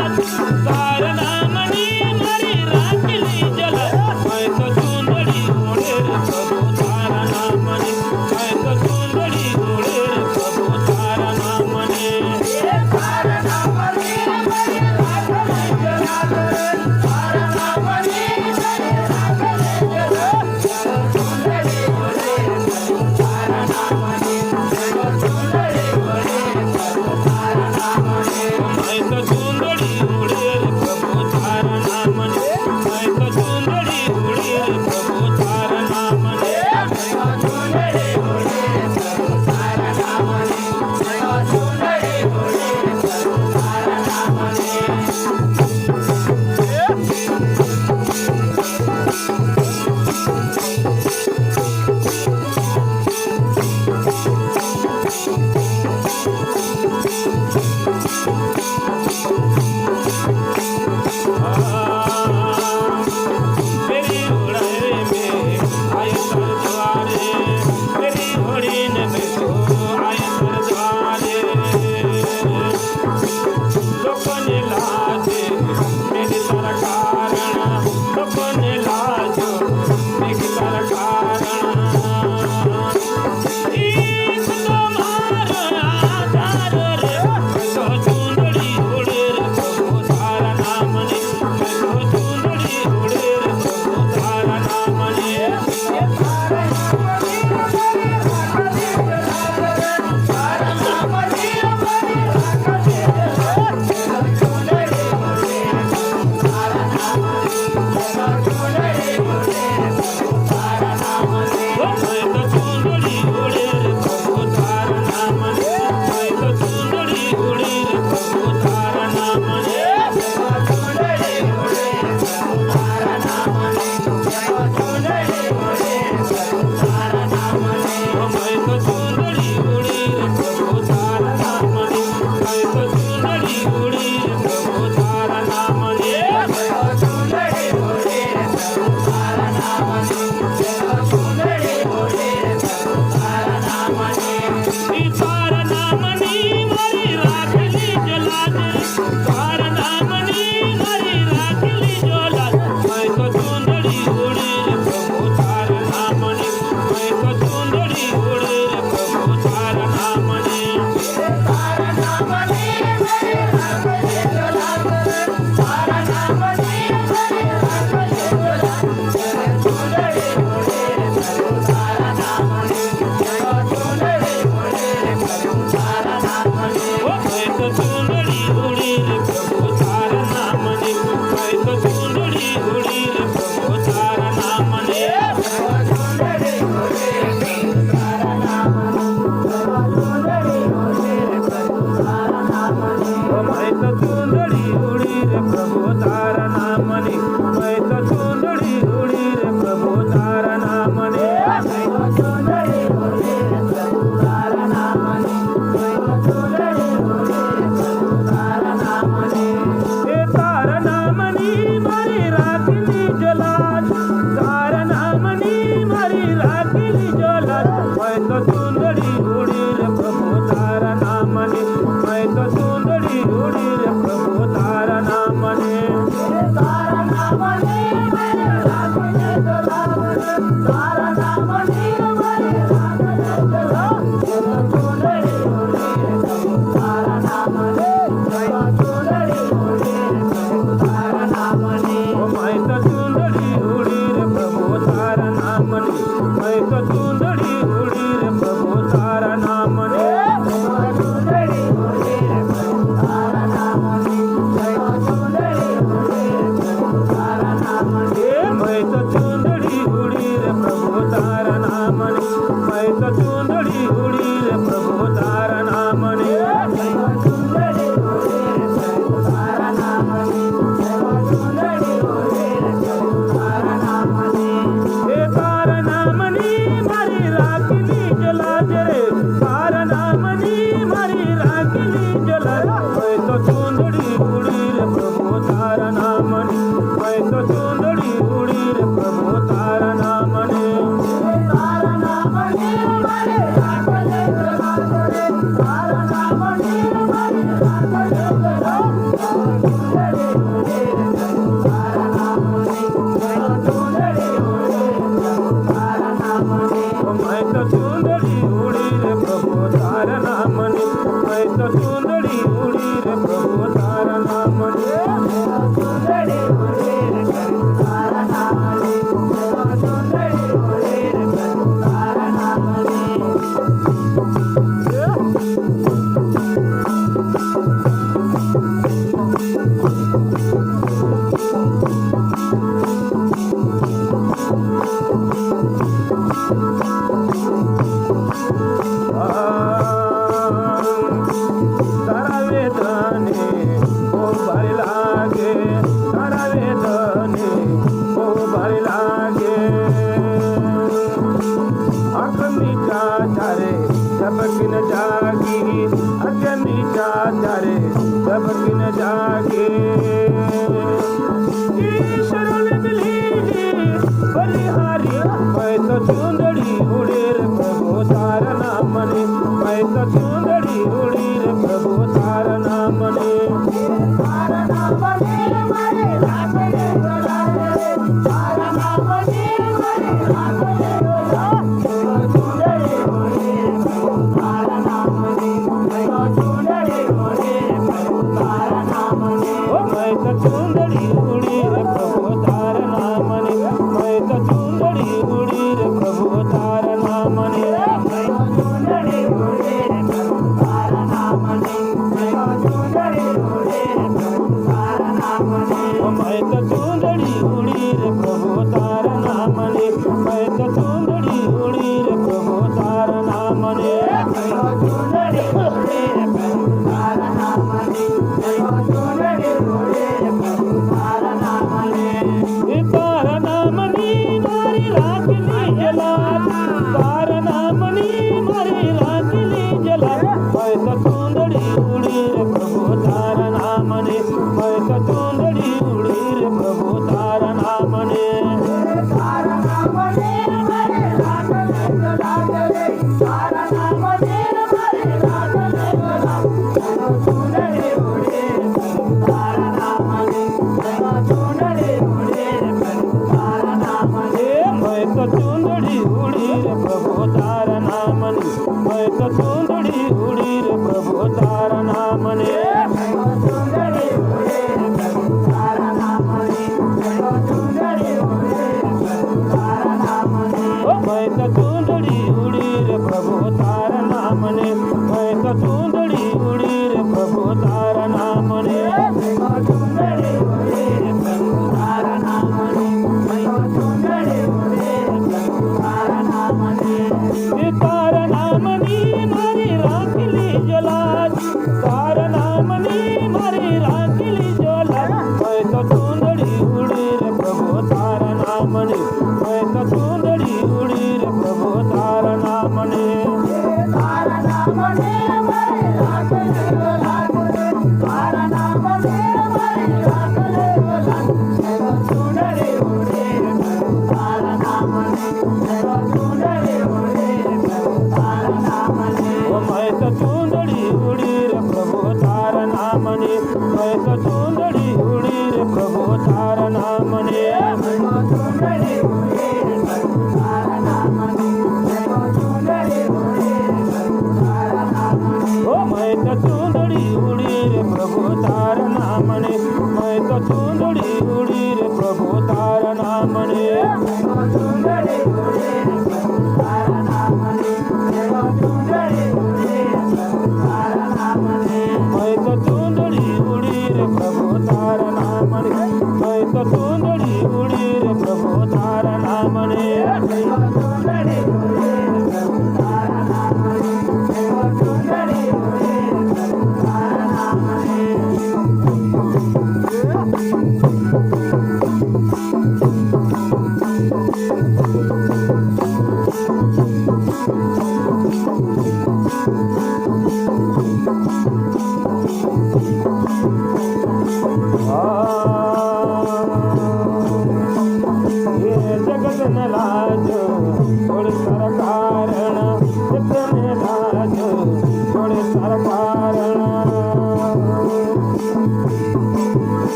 Thank you.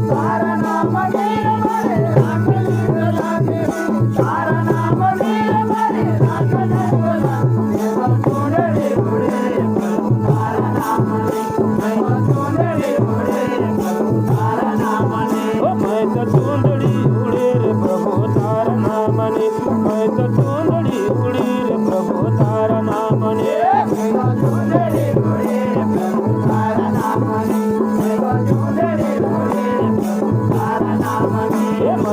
Bye.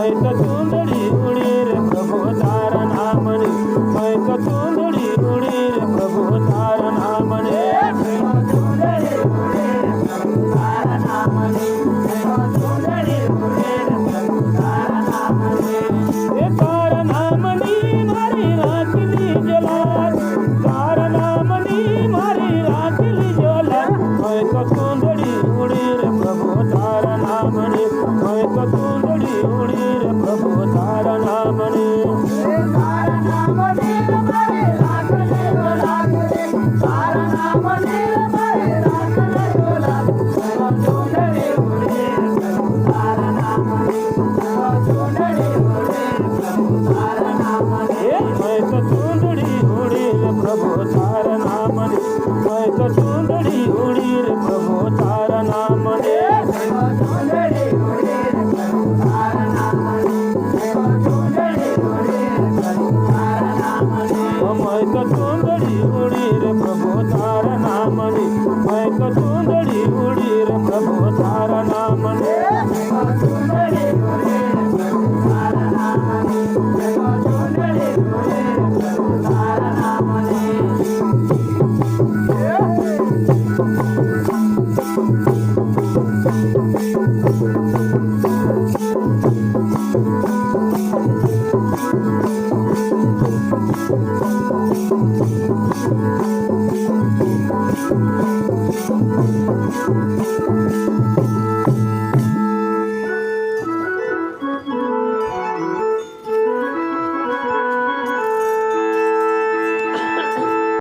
मैं चुंदड़ी उड़ी रे प्रभु तारा नाम ने मैं चुंदड़ी उड़ी रे प्रभु तारा नाम ने चुंदड़ी उड़ी रे प्रभु तारा नाम ने चुंदड़ी उड़ी रे प्रभु तारा नाम ने ये तारा नाम नी मारी राखली जलाल तारा नाम नी मारी राखली जलाल मैं चुंदड़ी उड़ी रे प्रभु तारा नाम ने मैं चुंदड़ी उड़ी रे प्रभु तारा नाम ने तारा नाम ने मारी राखली जलाल तारा नाम ने मारी राखली जलाल मैं चुंदड़ी उड़ी रे प्रभु तारा नाम ने चुंदड़ी उड़ी रे प्रभु तारा नाम ने मैं चुंदड़ी उड़ी रे प्रभु तारा नाम ने मैं चुंदड़ी उड़ी रे प्रभु तारा नाम ने चुंदड़ी उड़ी रे प्रभु तारा नाम ने चुंदड़ी उड़ी रे प्रभु तारा नाम ने मैं चुंदड़ी उड़ी रे प्रभु तारा नाम ने मैं चुंदड़ी उड़ी रे प्रभु तारा नाम ने चुंदड़ी उड़ी रे प्रभु तारा नाम ने चुंदड़ी उड़ी रे प्रभु तारा नाम ने